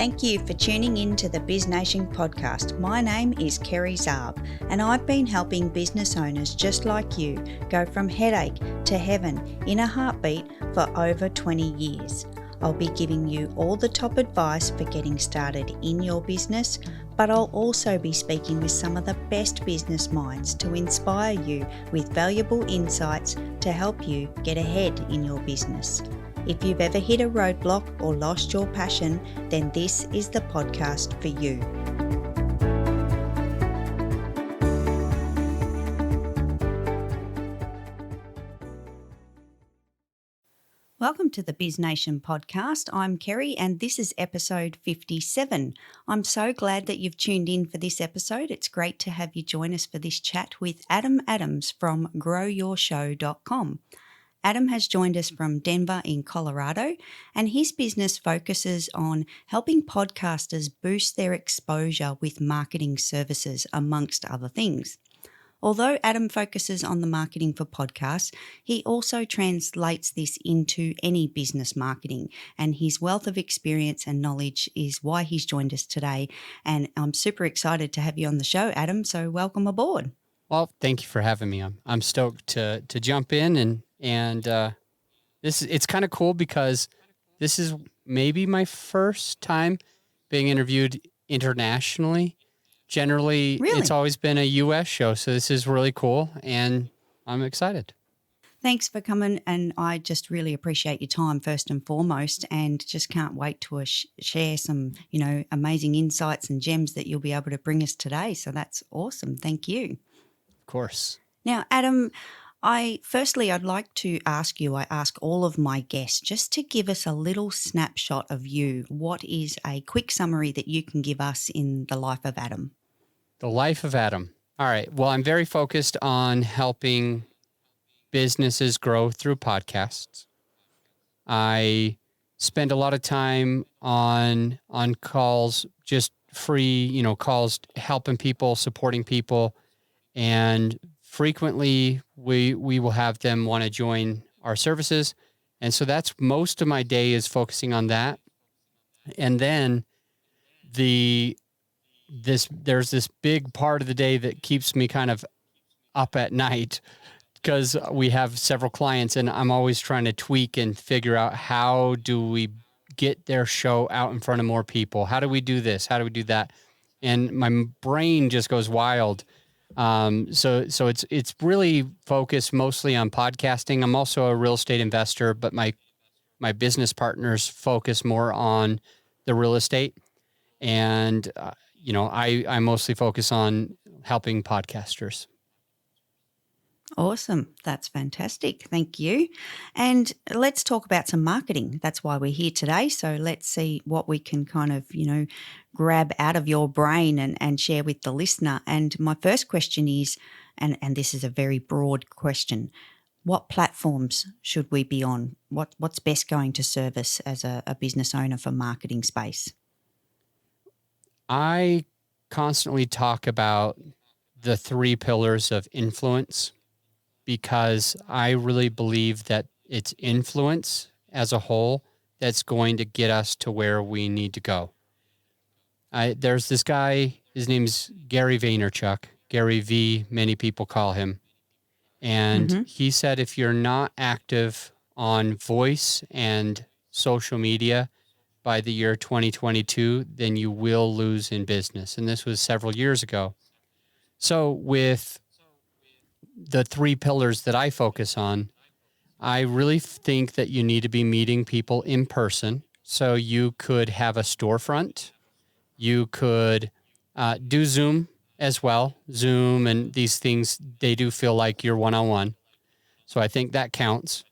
Thank you for tuning in to the BizNation podcast. My name is Kerry Zarb, and I've been helping business owners just like you go from headache to heaven in a heartbeat for over 20 years. I'll be giving you all the top advice for getting started in your business, but I'll also be speaking with some of the best business minds to inspire you with valuable insights to help you get ahead in your business. If you've ever hit a roadblock or lost your passion, then this is the podcast for you. Welcome to the BizNation podcast. I'm Kerry and this is episode 57. I'm so glad that you've tuned in for this episode. It's great to have you join us for this chat with Adam Adams from growyourshow.com. Adam has joined us from Denver in Colorado, and his business focuses on helping podcasters boost their exposure with marketing services, amongst other things. Although Adam focuses on the marketing for podcasts, he also translates this into any business marketing, and his wealth of experience and knowledge is why he's joined us today. And I'm super excited to have you on the show, Adam, so welcome aboard. Well, thank you for having me. I'm stoked to jump in and it's kind of cool because this is maybe my first time being interviewed internationally. Generally, It's always been a U.S. show, so this is really cool, and I'm excited. Thanks for coming, and I just really appreciate your time first and foremost, and just can't wait to share some, amazing insights and gems that you'll be able to bring us today. So that's awesome. Thank you. Of course. Now, Adam, I'd like to ask you, I ask all of my guests just to give us a little snapshot of you. What is a quick summary that you can give us in the life of Adam? The life of Adam. All right. Well, I'm very focused on helping businesses grow through podcasts. I spend a lot of time on calls, just free, calls, helping people, supporting people, and frequently we will have them want to join our services. And so that's most of my day is focusing on that. And then there's this big part of the day that keeps me kind of up at night because we have several clients and I'm always trying to tweak and figure out how do we get their show out in front of more people? How do we do this? How do we do that? And my brain just goes wild. So it's really focused mostly on podcasting. I'm also a real estate investor, but my business partners focus more on the real estate. And, I mostly focus on helping podcasters. Awesome. That's fantastic. Thank you. And let's talk about some marketing. That's why we're here today. So let's see what we can kind of, grab out of your brain and share with the listener. And my first question is, and this is a very broad question, what platforms should we be on? What's best going to serve us as a business owner for marketing space? I constantly talk about the 3 pillars of influence because I really believe that it's influence as a whole that's going to get us to where we need to go. There's this guy, his name's Gary Vaynerchuk, Gary V, many people call him. And he said, if you're not active on voice and social media by the year 2022, then you will lose in business. And this was several years ago. So with the 3 pillars that I focus on, I really think that you need to be meeting people in person. So you could have a storefront. You could do Zoom as well. Zoom and these things, they do feel like you're one-on-one. So I think that counts.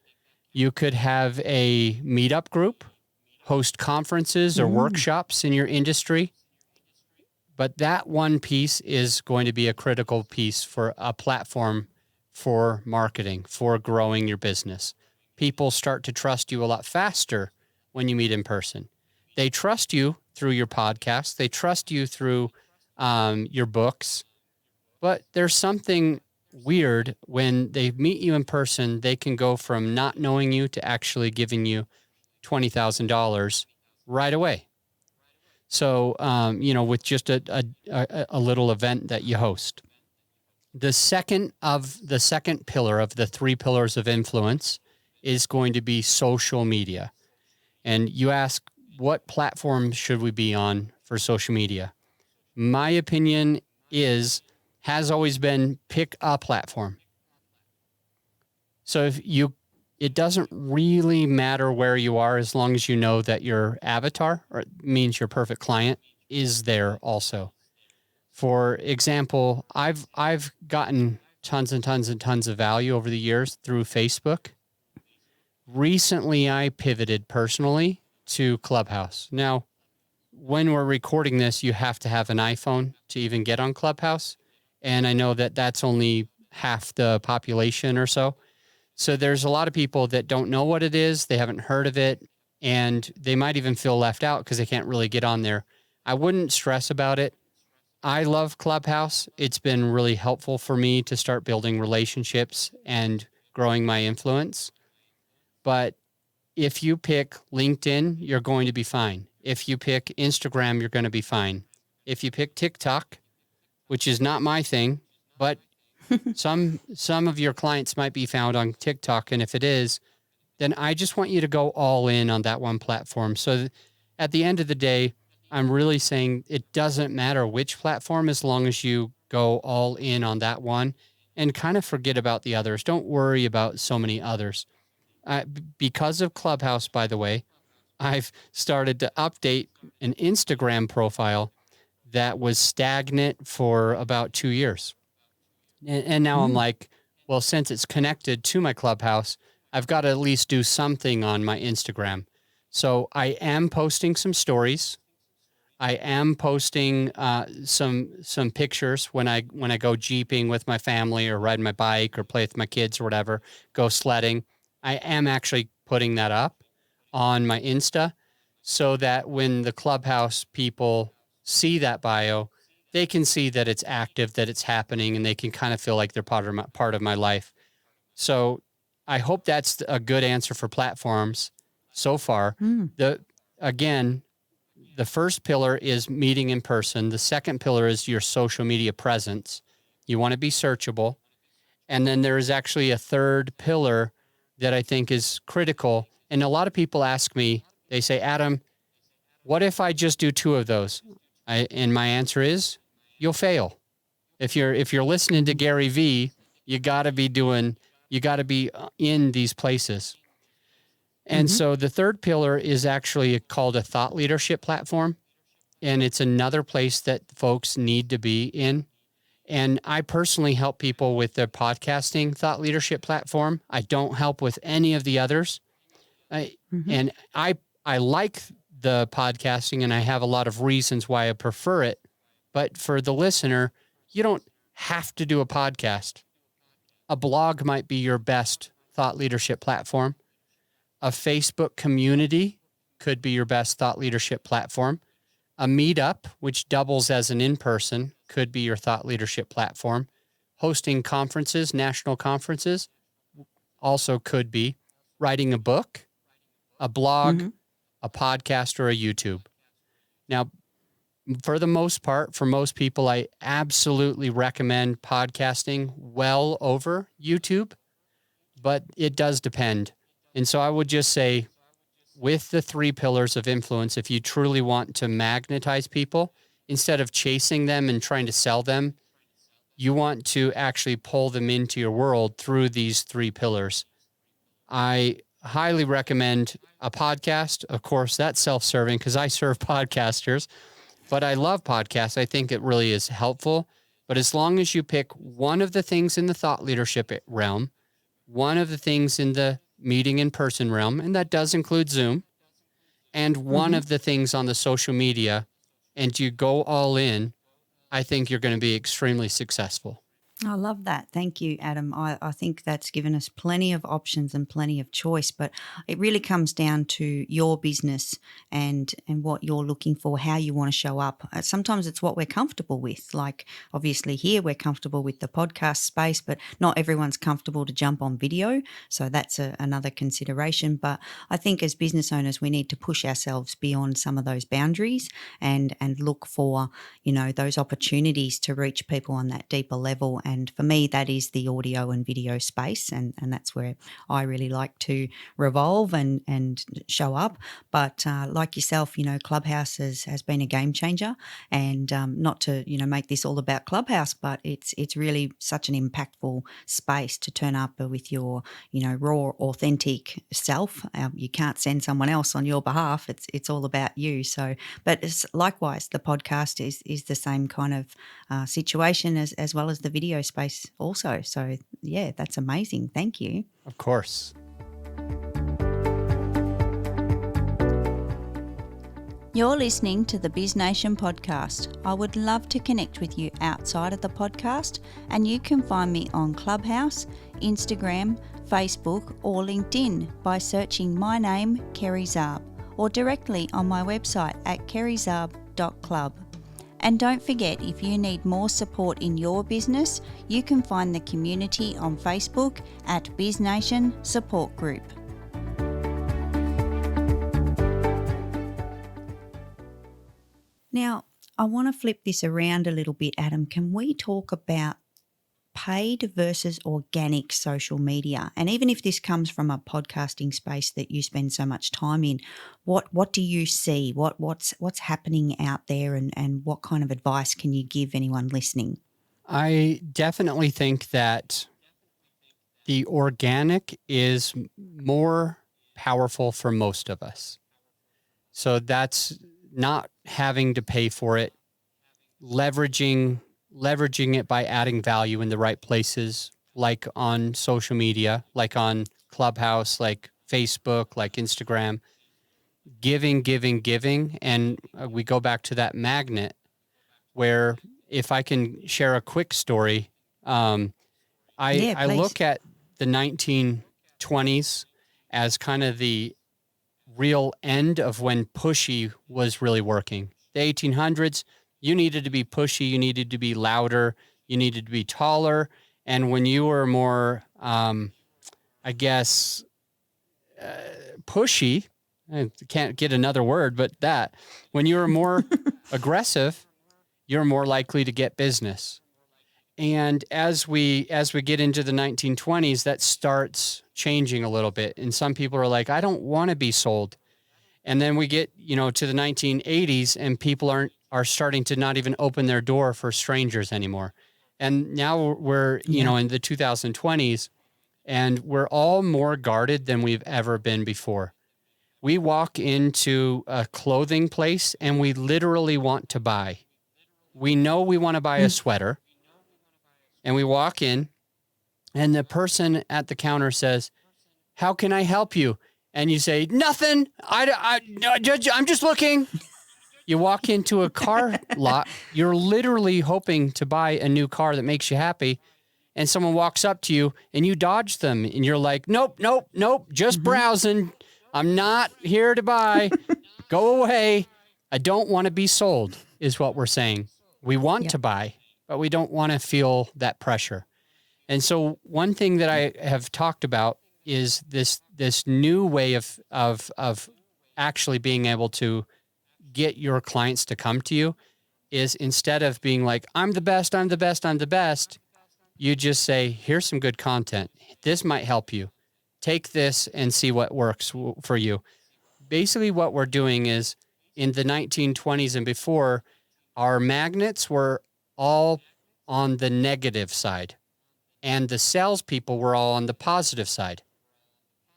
You could have a meetup group, host conferences or workshops in your industry. But that one piece is going to be a critical piece for a platform for marketing, for growing your business. People start to trust you a lot faster when you meet in person. They trust you through your podcast. They trust you through your books. But there's something weird when they meet you in person. They can go from not knowing you to actually giving you $20,000 right away. So, with just a little event that you host. The second pillar of the three pillars of influence is going to be social media. And you ask, what platform should we be on for social media? My opinion has always been, pick a platform. So it doesn't really matter where you are, as long as you know that your avatar, or it means your perfect client, is there also. For example, I've gotten tons and tons and tons of value over the years through Facebook. Recently, I pivoted personally to Clubhouse. Now, when we're recording this, you have to have an iPhone to even get on Clubhouse. And I know that that's only half the population or so. So there's a lot of people that don't know what it is. They haven't heard of it. And they might even feel left out because they can't really get on there. I wouldn't stress about it. I love Clubhouse. It's been really helpful for me to start building relationships and growing my influence. But if you pick LinkedIn, you're going to be fine. If you pick Instagram, you're going to be fine. If you pick TikTok, which is not my thing, but some of your clients might be found on TikTok. And if it is, then I just want you to go all in on that one platform. So at the end of the day, I'm really saying it doesn't matter which platform, as long as you go all in on that one and kind of forget about the others. Don't worry about so many others. Because of Clubhouse, by the way, I've started to update an Instagram profile that was stagnant for about 2 years. And now I'm like, well, since it's connected to my Clubhouse, I've got to at least do something on my Instagram. So I am posting some stories. I am posting some pictures when I go jeeping with my family, or ride my bike, or play with my kids, or whatever, go sledding. I am actually putting that up on my Insta, so that when the Clubhouse people see that bio, they can see that it's active, that it's happening, and they can kind of feel like they're part of my life. So I hope that's a good answer for platforms so far. Again, the first pillar is meeting in person. The second pillar is your social media presence. You want to be searchable. And then there is actually a third pillar that I think is critical. And a lot of people ask me, they say, Adam, what if I just do two of those? And my answer is, you'll fail. If you're listening to Gary V, you got to be in these places. And so the third pillar is actually called a thought leadership platform. And it's another place that folks need to be in. And I personally help people with their podcasting thought leadership platform. I don't help with any of the others. And I like the podcasting, and I have a lot of reasons why I prefer it. But for the listener, you don't have to do a podcast. A blog might be your best thought leadership platform. A Facebook community could be your best thought leadership platform. A meetup, which doubles as an in-person, could be your thought leadership platform. Hosting conferences, national conferences, also could be. Writing a book, a blog, a podcast, or a YouTube. Now, for the most part, for most people, I absolutely recommend podcasting well over YouTube, but it does depend. And so I would just say, with the three pillars of influence, if you truly want to magnetize people, instead of chasing them and trying to sell them, you want to actually pull them into your world through these three pillars. I highly recommend a podcast. Of course, that's self-serving because I serve podcasters, but I love podcasts. I think it really is helpful. But as long as you pick one of the things in the thought leadership realm, one of the things in the meeting in person realm, and that does include Zoom, and one of the things on the social media, and you go all in, I think you're going to be extremely successful. I love that. Thank you, Adam. I think that's given us plenty of options and plenty of choice, but it really comes down to your business and what you're looking for, how you want to show up. Sometimes it's what we're comfortable with. Like obviously here we're comfortable with the podcast space, but not everyone's comfortable to jump on video. So that's another consideration. But I think as business owners, we need to push ourselves beyond some of those boundaries and look for, those opportunities to reach people on that deeper level. And for me, that is the audio and video space. And that's where I really like to revolve and show up. But like yourself, Clubhouse has been a game changer. And not to, make this all about Clubhouse, but it's really such an impactful space to turn up with your, raw, authentic self. You can't send someone else on your behalf. It's all about you. So, but it's likewise, the podcast is the same kind of situation as well as the video space also. So yeah, that's amazing. Thank you. Of course. You're listening to the BizNation podcast. I would love to connect with you outside of the podcast, and you can find me on Clubhouse, Instagram, Facebook, or LinkedIn by searching my name, Kerry Zarb, or directly on my website at kerryzarb.club. And don't forget, if you need more support in your business, you can find the community on Facebook at BizNation Support Group. Now, I want to flip this around a little bit, Adam. Can we talk about paid versus organic social media? And even if this comes from a podcasting space that you spend so much time in, what do you see? What's happening out there, and what kind of advice can you give anyone listening? I definitely think that the organic is more powerful for most of us. So that's not having to pay for it, leveraging it by adding value in the right places, like on social media, like on Clubhouse, like Facebook, like Instagram, giving. And we go back to that magnet where, if I can share a quick story, I look at the 1920s as kind of the real end of when pushy was really working. The 1800s, you needed to be pushy, you needed to be louder, you needed to be taller. And when you were more, pushy, I can't get another word, but that, when you were more aggressive, you're more likely to get business. And as we get into the 1920s, that starts changing a little bit. And some people are like, I don't want to be sold. And then we get, to the 1980s, and people are starting to not even open their door for strangers anymore. And now we're, in the 2020s, and we're all more guarded than we've ever been before. We walk into a clothing place and we literally want to buy. We know we want to buy a sweater, and we walk in, and the person at the counter says, "How can I help you?" And you say, "Nothing. I'm just looking." You walk into a car lot. You're literally hoping to buy a new car that makes you happy. And someone walks up to you and you dodge them. And you're like, nope, just browsing. I'm not here to buy. Go away. I don't want to be sold, is what we're saying. We want to buy, but we don't want to feel that pressure. And so one thing that I have talked about is this new way of actually being able to get your clients to come to you is, instead of being like, I'm the best, you just say, here's some good content. This might help you. Take this and see what works for you. Basically what we're doing is, in the 1920s and before, our magnets were all on the negative side, and the salespeople were all on the positive side.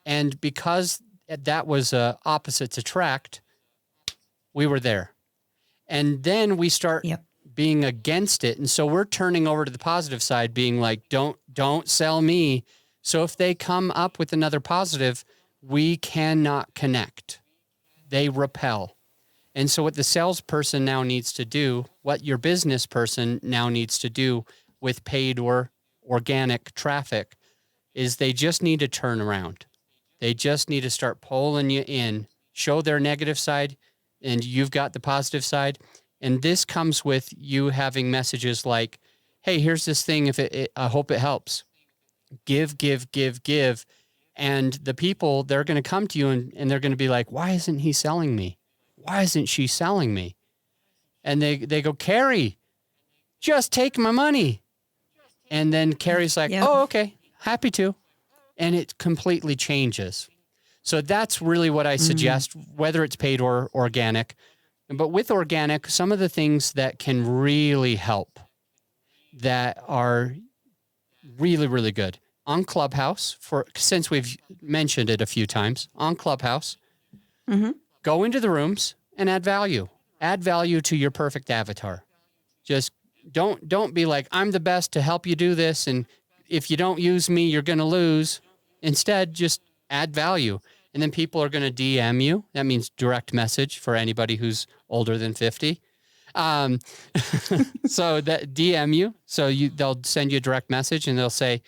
And because that was opposites attract, we were there. And then we start being against it. And so we're turning over to the positive side, being like, don't sell me. So if they come up with another positive, we cannot connect. They repel. And so what the salesperson now needs to do, what your business person now needs to do with paid or organic traffic is they just need to turn around. They just need to start pulling you in, show their negative side, and you've got the positive side. And this comes with you having messages like, hey, here's this thing. I hope it helps. Give, give, give, give. And the people, they're going to come to you and they're going to be like, why isn't he selling me? Why isn't she selling me? And they go, Kerry, just take my money. And then Kerry's like, Yep. oh, okay, happy to. And it completely changes. So that's really what I suggest, whether it's paid or organic. But with organic, some of the things that can really help that are really, really good. On Clubhouse, since we've mentioned it a few times, on Clubhouse, go into the rooms and add value. Add value to your perfect avatar. Just don't be like, I'm the best to help you do this, and if you don't use me, you're going to lose. Instead, just add value. And then people are going to DM you. That means direct message for anybody who's older than 50. So that DM you. So they'll send you a direct message and they'll say,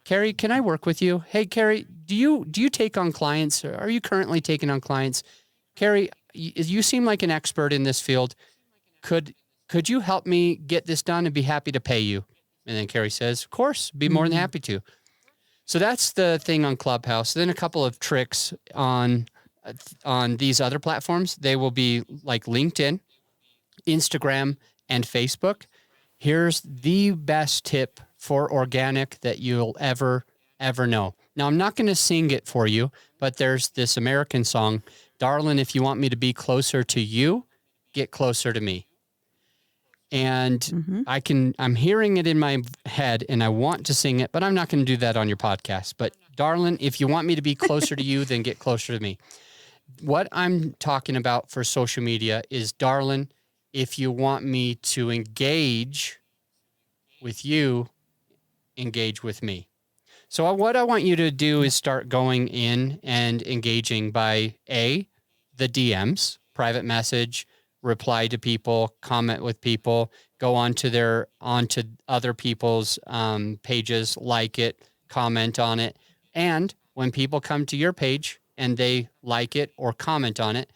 Kerry, can I work with you? Hey, Kerry, do you take on clients? Are you currently taking on clients? Kerry, you seem like an expert in this field. Could you help me get this done and be happy to pay you? And then Kerry says, of course, be more than happy to. So that's the thing on Clubhouse. Then a couple of tricks on these other platforms. They will be like LinkedIn, Instagram, and Facebook. Here's the best tip for organic that you'll ever know. Now, I'm not going to sing it for you, but there's this American song, Darling, if you want me to be closer to you, get closer to me. And I'm hearing it in my head and I want to sing it, but I'm not going to do that on your podcast. But darling, if you want me to be closer to you, then get closer to me. What I'm talking about for social media is, darling, if you want me to engage with you, engage with me. So what I want you to do is start going in and engaging by the DMs, private message, reply to people, comment with people, go onto other people's pages, like it, comment on it. And when people come to your page and they like it or comment on it,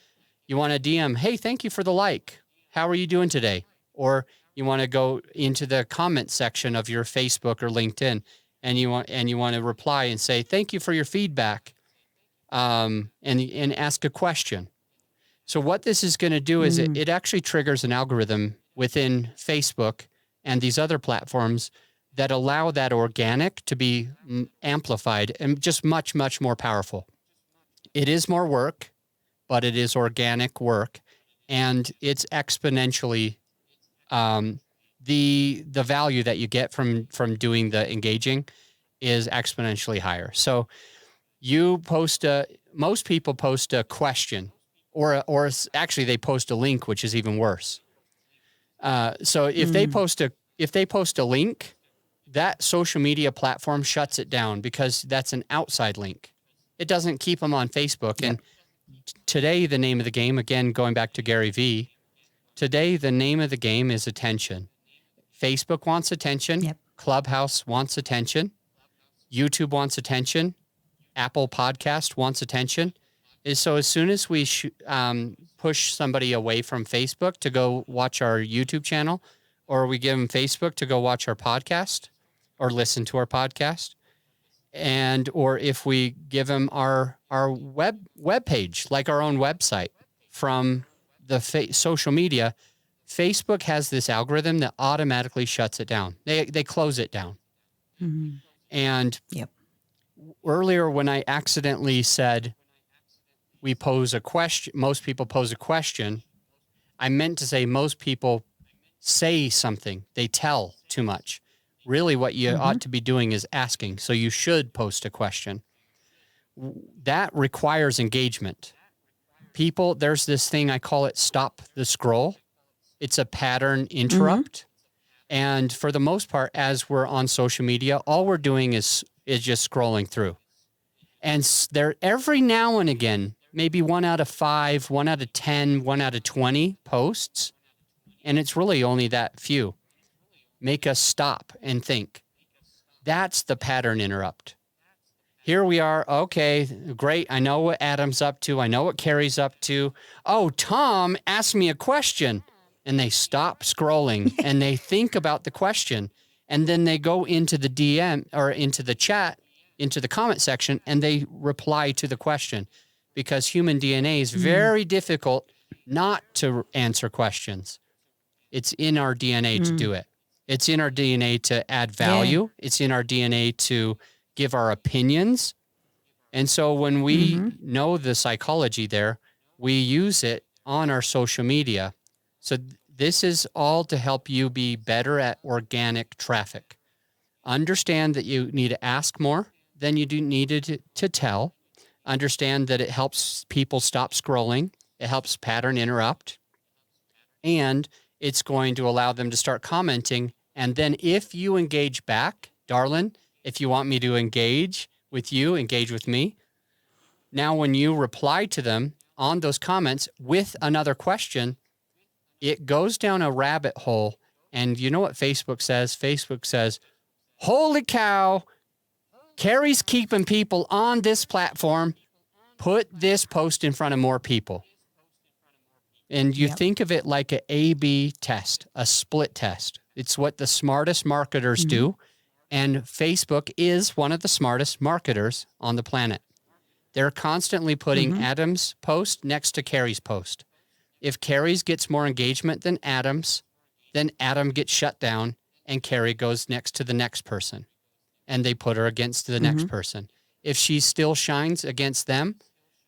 you want to DM, hey, thank you for the like. How are you doing today? Or you want to go into the comment section of your Facebook or LinkedIn and you want to reply and say, thank you for your feedback, and ask a question. So what this is going to do is it actually triggers an algorithm within Facebook and these other platforms that allow that organic to be amplified and just much, much more powerful. It is more work, but it is organic work, and it's exponentially the value that you get from doing the engaging is exponentially higher. So most people post a question, or actually they post a link, which is even worse. So if they post a link, that social media platform shuts it down because that's an outside link. It doesn't keep them on Facebook. Yep. And today, the name of the game, again, going back to Gary Vee, today the name of the game is attention. Facebook wants attention. Yep. Clubhouse wants attention. YouTube wants attention. Apple Podcast wants attention. So as soon as we push somebody away from Facebook to go watch our YouTube channel, or we give them Facebook to go watch our podcast or listen to our podcast, or if we give them our web page, like our own website from the social media, Facebook has this algorithm that automatically shuts it down. They close it down. Mm-hmm. And earlier when I accidentally said we pose a question, most people pose a question, I meant to say most people say something. They tell too much. Really what you ought to be doing is asking. So you should post a question. That requires engagement. People, there's this thing, I call it stop the scroll. It's a pattern interrupt. And for the most part, as we're on social media, all we're doing is just scrolling through. And there, every now and again, maybe 1 out of 5, 1 out of 10, 1 out of 20 posts, and it's really only that few, make us stop and think. That's the pattern interrupt. Here we are. Okay, great. I know what Adam's up to. I know what Kerry's up to. Oh, Tom asked me a question. And they stop scrolling and they think about the question. And then they go into the DM or into the chat, into the comment section, and they reply to the question, because human DNA is very difficult not to answer questions. It's in our DNA to do it. It's in our DNA to add value. It's in our DNA to give our opinions. And so when we know the psychology there, we use it on our social media. So this is all to help you be better at organic traffic. Understand that you need to ask more than you do needed to tell. Understand that it helps people stop scrolling. It helps pattern interrupt. And it's going to allow them to start commenting. And then if you engage back, darling, if you want me to engage with you, engage with me. Now, when you reply to them on those comments with another question, it goes down a rabbit hole. And you know what Facebook says? Facebook says, holy cow, Kerry's keeping people on this platform. Put this post in front of more people. And you think of it like an A/B test, a split test. It's what the smartest marketers do. And Facebook is one of the smartest marketers on the planet. They're constantly putting Adam's post next to Kerry's post. If Kerry's gets more engagement than Adam's, then Adam gets shut down and Kerry goes next to the next person. And they put her against the next person. If she still shines against them,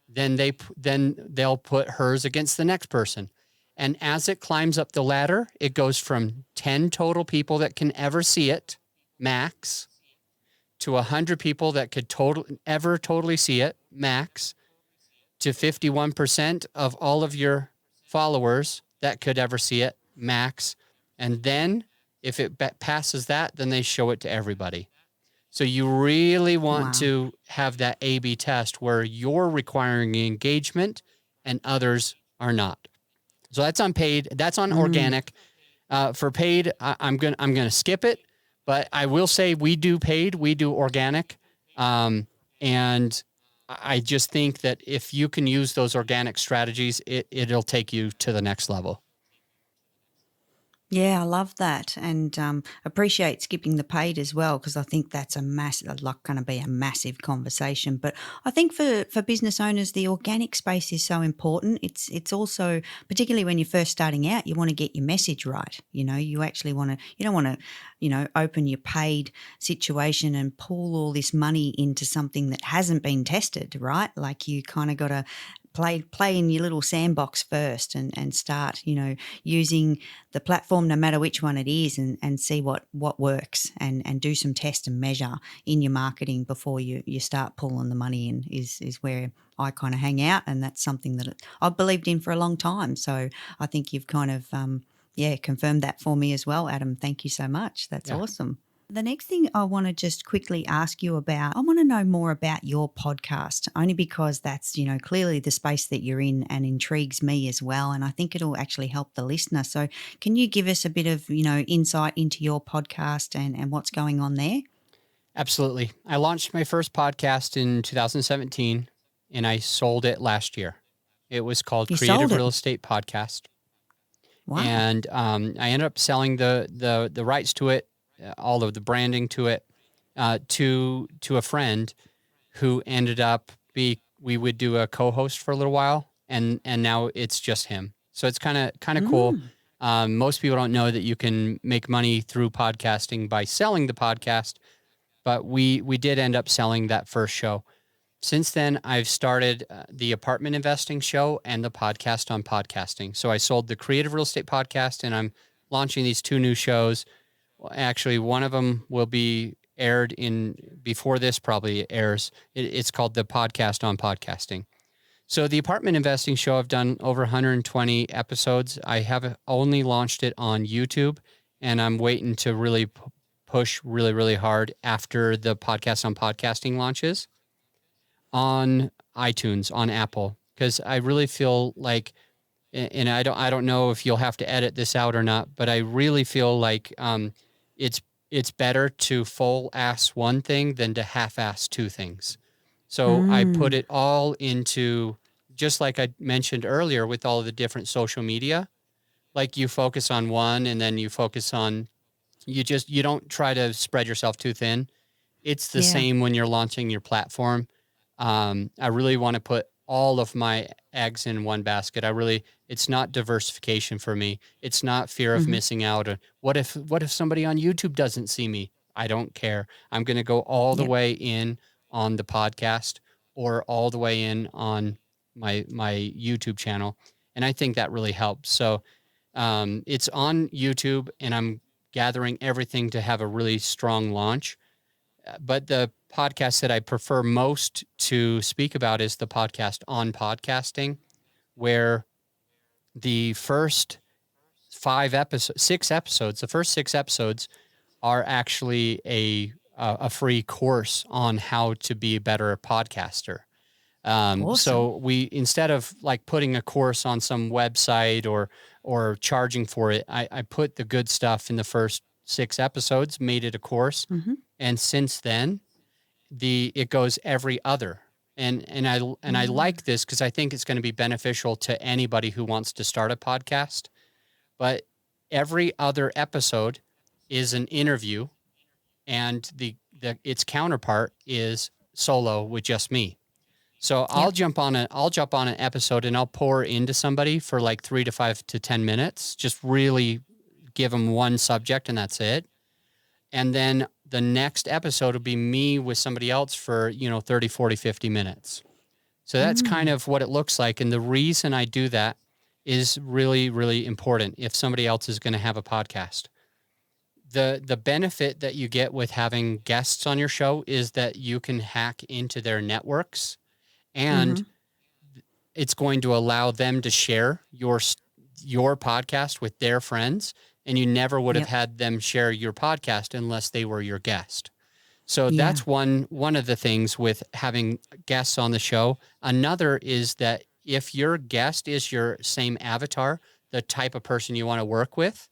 then they'll put hers against the next person. And as it climbs up the ladder, it goes from 10 total people that can ever see it, max, to 100 people that could totally see it, max, to 51% of all of your followers that could ever see it, max. And then if it passes that, then they show it to everybody. So you really want to have that A/B test where you're requiring engagement and others are not. So that's on paid. That's on organic. For paid, I'm gonna skip it, but I will say we do paid, we do organic, and I just think that if you can use those organic strategies, it'll take you to the next level. Yeah, I love that, and appreciate skipping the paid as well, because I think that's going to be a massive conversation. But I think for business owners, the organic space is so important. It's also, particularly when you're first starting out, you want to get your message right. You know, you actually you don't want to, open your paid situation and pull all this money into something that hasn't been tested, right? Like you kind of got to play in your little sandbox first and start, using the platform, no matter which one it is, and see what works and do some test and measure in your marketing before you start pulling the money in is where I kind of hang out. And that's something that I've believed in for a long time. So I think you've kind of, confirmed that for me as well, Adam. Thank you so much. That's awesome. The next thing I want to just quickly ask you about, I want to know more about your podcast, only because that's, clearly the space that you're in and intrigues me as well. And I think it'll actually help the listener. So can you give us a bit of, insight into your podcast and what's going on there? Absolutely. I launched my first podcast in 2017 and I sold it last year. It was called Creative Real Estate Podcast. Wow. And I ended up selling the rights to it, all of the branding to it, to a friend who ended up we would do a co-host for a little while, and now it's just him. So it's kind of cool. Most people don't know that you can make money through podcasting by selling the podcast, but we did end up selling that first show. Since then, I've started the apartment investing show and the podcast on podcasting. So I sold the Creative Real Estate Podcast, and I'm launching these two new shows. Actually, one of them will be aired before this probably airs. It's called the Podcast on Podcasting. So the apartment investing show, I've done over 120 episodes. I have only launched it on YouTube, and I'm waiting to really push really, really hard after the Podcast on Podcasting launches on iTunes, on Apple, because I really feel like, and I don't know if you'll have to edit this out or not, but I really feel like it's it's better to full ass one thing than to half ass two things. So I put Mm. it all into, just like I mentioned earlier with all of the different social media, like you focus on one and then you focus on, you don't try to spread yourself too thin. It's the Yeah. same when you're launching your platform. I really want to put all of my eggs in one basket. It's not diversification for me. It's not fear of Hmm. missing out. Or what if somebody on YouTube doesn't see me? I don't care. I'm going to go all the Yep. way in on the podcast or all the way in on my YouTube channel. And I think that really helps. So it's on YouTube and I'm gathering everything to have a really strong launch. But the podcast that I prefer most to speak about is the podcast on podcasting, where the first 6 episodes, the first 6 episodes are actually a free course on how to be a better podcaster. Awesome. So we, instead of like putting a course on some website or charging for it, I put the good stuff in the first 6 episodes, made it a course, Hmm. and since then it goes every other. And I Mm. like this because I think it's going to be beneficial to anybody who wants to start a podcast. But every other episode is an interview, and the its counterpart is solo with just me. So Yep. I'll jump on an episode and I'll pour into somebody for like 3 to 5 to 10 minutes, just really give them one subject and that's it. And then the next episode will be me with somebody else for, 30, 40, 50 minutes. So that's kind Mm. of what it looks like. And the reason I do that is really, really important if somebody else is going to have a podcast. The benefit that you get with having guests on your show is that you can hack into their networks, and Hmm. it's going to allow them to share your podcast with their friends, and you never would have Yep. had them share your podcast unless they were your guest. So Yeah. that's one of the things with having guests on the show. Another is that if your guest is your same avatar, the type of person you want to work with,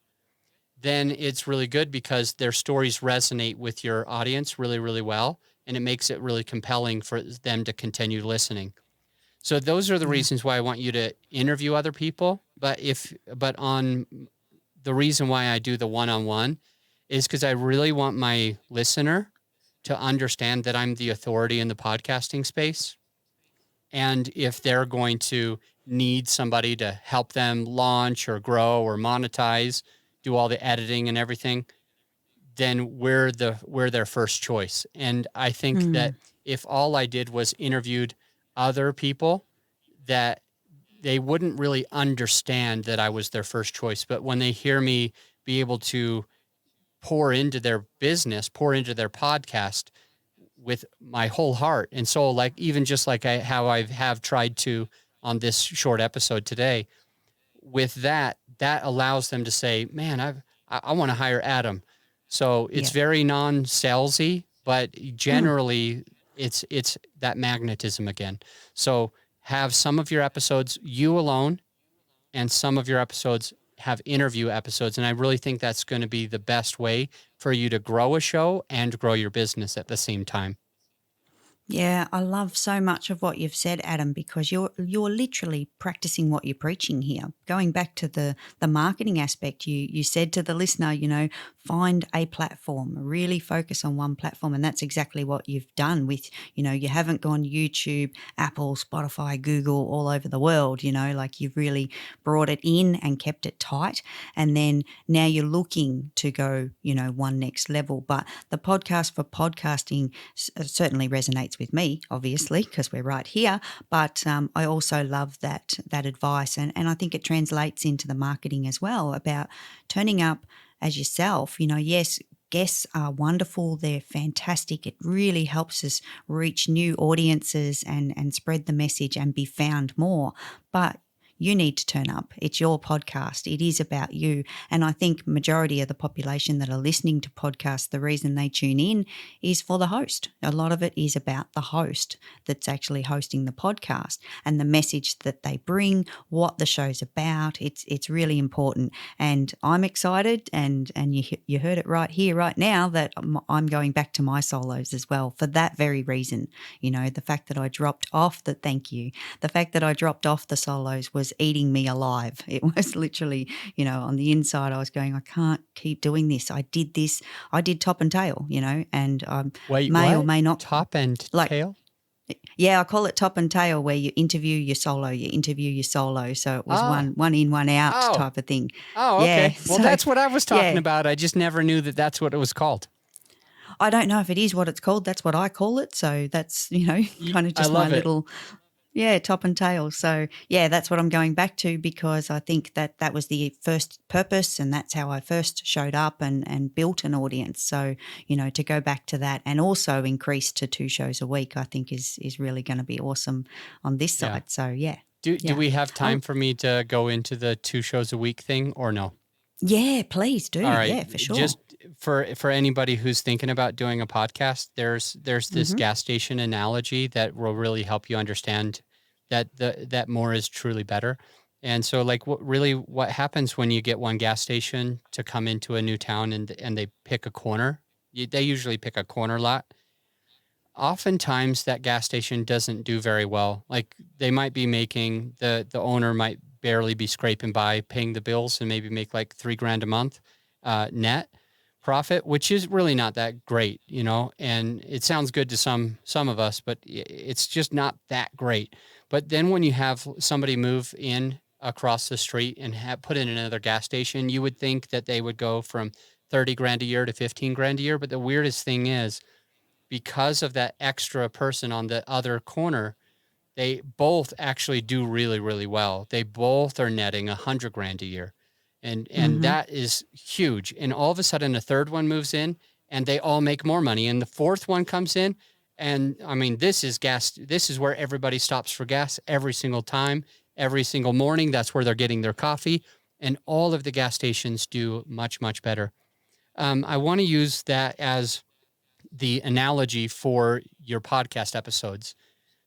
then it's really good because their stories resonate with your audience really, really well, and it makes it really compelling for them to continue listening. So those are the Yeah. reasons why I want you to interview other people. But on the reason why I do the one-on-one is because I really want my listener to understand that I'm the authority in the podcasting space. And if they're going to need somebody to help them launch or grow or monetize, do all the editing and everything, then we're their first choice. And I think that Mm. if all I did was interviewed other people, that they wouldn't really understand that I was their first choice. But when they hear me be able to pour into their business, pour into their podcast with my whole heart and soul, like even just like how I have tried to on this short episode today, with that allows them to say, man, I want to hire Adam. So it's Yep. very non-salesy, but Mm. generally it's that magnetism again. So have some of your episodes you alone, and some of your episodes have interview episodes. And I really think that's going to be the best way for you to grow a show and grow your business at the same time. Yeah, I love so much of what you've said, Adam, because you're literally practicing what you're preaching here. Going back to the marketing aspect, you said to the listener, find a platform, really focus on one platform, and that's exactly what you've done with, you haven't gone YouTube, Apple, Spotify, Google, all over the world, like you've really brought it in and kept it tight, and then now you're looking to go, one next level. But the podcast for podcasting certainly resonates with me, obviously, because we're right here. But I also love that advice, and I think it translates into the marketing as well about turning up as yourself. Yes, guests are wonderful; they're fantastic. It really helps us reach new audiences and spread the message and be found more. But You need to turn up. It's your podcast. It is about you. And I think majority of the population that are listening to podcasts, the reason they tune in is for the host. A lot of it is about the host that's actually hosting the podcast and the message that they bring, what the show's about. It's really important. And I'm excited, and you heard it right here, right now, that I'm going back to my solos as well for that very reason. The fact that I dropped off the fact that I dropped off the solos was eating me alive. It was literally, on the inside, I was going, I can't keep doing this. I did this. I did top and tail, and Wait, may or what? may not. Top and like, tail? Yeah, I call it top and tail, where you interview your solo. So it was Ah. one in, one out Oh. type of thing. Oh, Yeah. okay. Well, So, that's what I was talking yeah. about. I just never knew that that's what it was called. I don't know if it is what it's called. That's what I call it. So that's, kind of I just my love it. little, top and tail. So, yeah, that's what I'm going back to, because I think that was the first purpose, and that's how I first showed up and built an audience. So, to go back to that and also increase to 2 shows a week, I think is really going to be awesome on this side. Yeah. So, yeah. Do we have time for me to go into the 2 shows a week thing, or no? Yeah, please do. All right. Yeah, for sure. Just for anybody who's thinking about doing a podcast, there's this gas station analogy that will really help you understand that more is truly better. And so, like, what happens when you get one gas station to come into a new town and they pick a corner? They usually pick a corner lot. Oftentimes that gas station doesn't do very well. Like, they might be making, the owner might barely be scraping by paying the bills and maybe make like $3,000 a month net profit, which is really not that great, and it sounds good to some of us, but it's just not that great. But then when you have somebody move in across the street and put in another gas station, you would think that they would go from $30,000 a year to $15,000 a year. But the weirdest thing is, because of that extra person on the other corner, they both actually do really, really well. They both are netting $100,000 a year. And that is huge. And all of a sudden a third one moves in and they all make more money. And the fourth one comes in. And I mean, this is where everybody stops for gas every single time, every single morning. That's where they're getting their coffee. And all of the gas stations do much, much better. I want to use that as the analogy for your podcast episodes.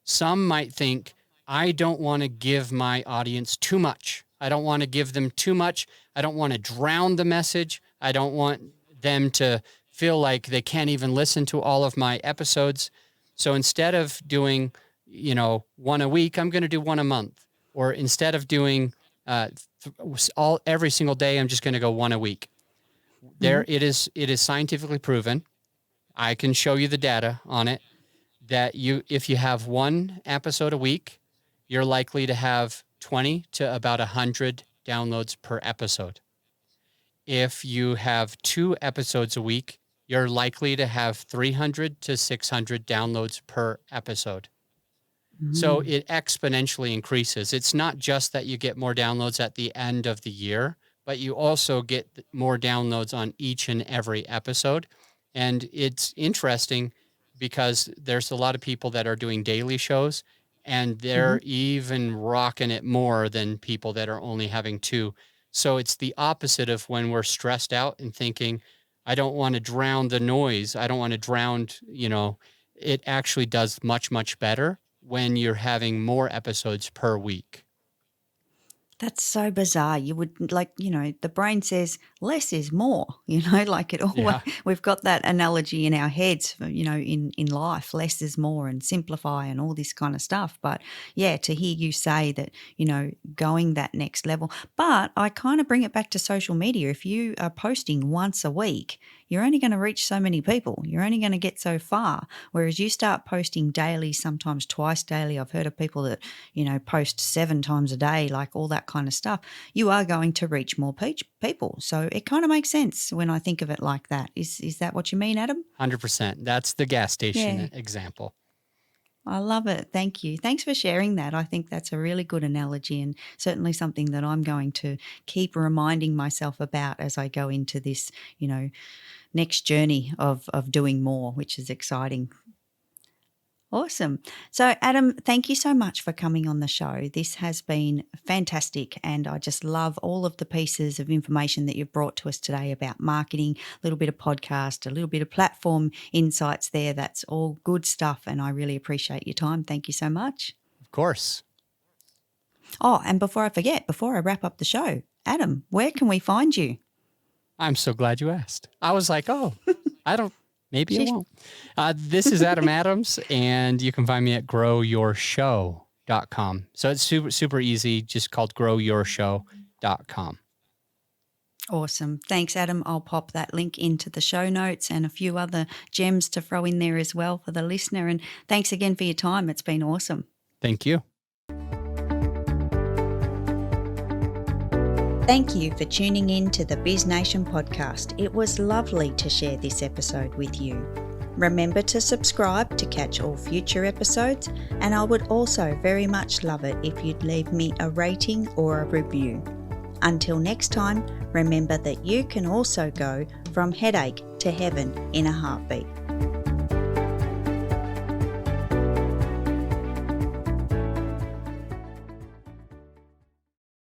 Some might think, I don't want to give my audience too much. I don't want to give them too much. I don't want to drown the message. I don't want them to feel like they can't even listen to all of my episodes. So instead of doing, one a week, I'm going to do one a month. Or instead of doing every single day, I'm just going to go one a week. It is scientifically proven. I can show you the data on it, that if you have one episode a week, you're likely to have 20 to about 100 downloads per episode. If you have 2 episodes a week, you're likely to have 300 to 600 downloads per episode. So it exponentially increases. It's not just that you get more downloads at the end of the year, but you also get more downloads on each and every episode. And it's interesting because there's a lot of people that are doing daily shows, and they're even rocking it more than people that are only having 2. So it's the opposite of when we're stressed out and thinking, I don't want to drown the noise. I don't want to drown, it actually does much, much better when you're having more episodes per week. That's so bizarre. You would the brain says less is more, like it always, Yeah. we've got that analogy in our heads, in life, less is more and simplify and all this kind of stuff. But yeah, to hear you say that, going that next level, but I kind of bring it back to social media. If you are posting once a week, you're only going to reach so many people. You're only going to get so far. Whereas you start posting daily, sometimes twice daily. I've heard of people that, post 7 times a day, like all that kind of stuff. You are going to reach more people. So it kind of makes sense when I think of it like that. Is that what you mean, Adam? 100%. That's the gas station example. I love it. Thank you. Thanks for sharing that. I think that's a really good analogy, and certainly something that I'm going to keep reminding myself about as I go into this, next journey of doing more, which is exciting. Awesome. So, Adam, thank you so much for coming on the show. This has been fantastic, and I just love all of the pieces of information that you've brought to us today about marketing, a little bit of podcast, a little bit of platform insights there. That's all good stuff, and I really appreciate your time. Thank you so much. Of course. Oh, and before I forget, before I wrap up the show, Adam, where can we find you? I'm so glad you asked. I was like, oh, maybe I won't. This is Adam Adams, and you can find me at growyourshow.com. So it's super, super easy, just called growyourshow.com. Awesome. Thanks, Adam. I'll pop that link into the show notes and a few other gems to throw in there as well for the listener. And thanks again for your time. It's been awesome. Thank you. Thank you for tuning in to the BizNation podcast. It was lovely to share this episode with you. Remember to subscribe to catch all future episodes, and I would also very much love it if you'd leave me a rating or a review. Until next time, remember that you can also go from headache to heaven in a heartbeat.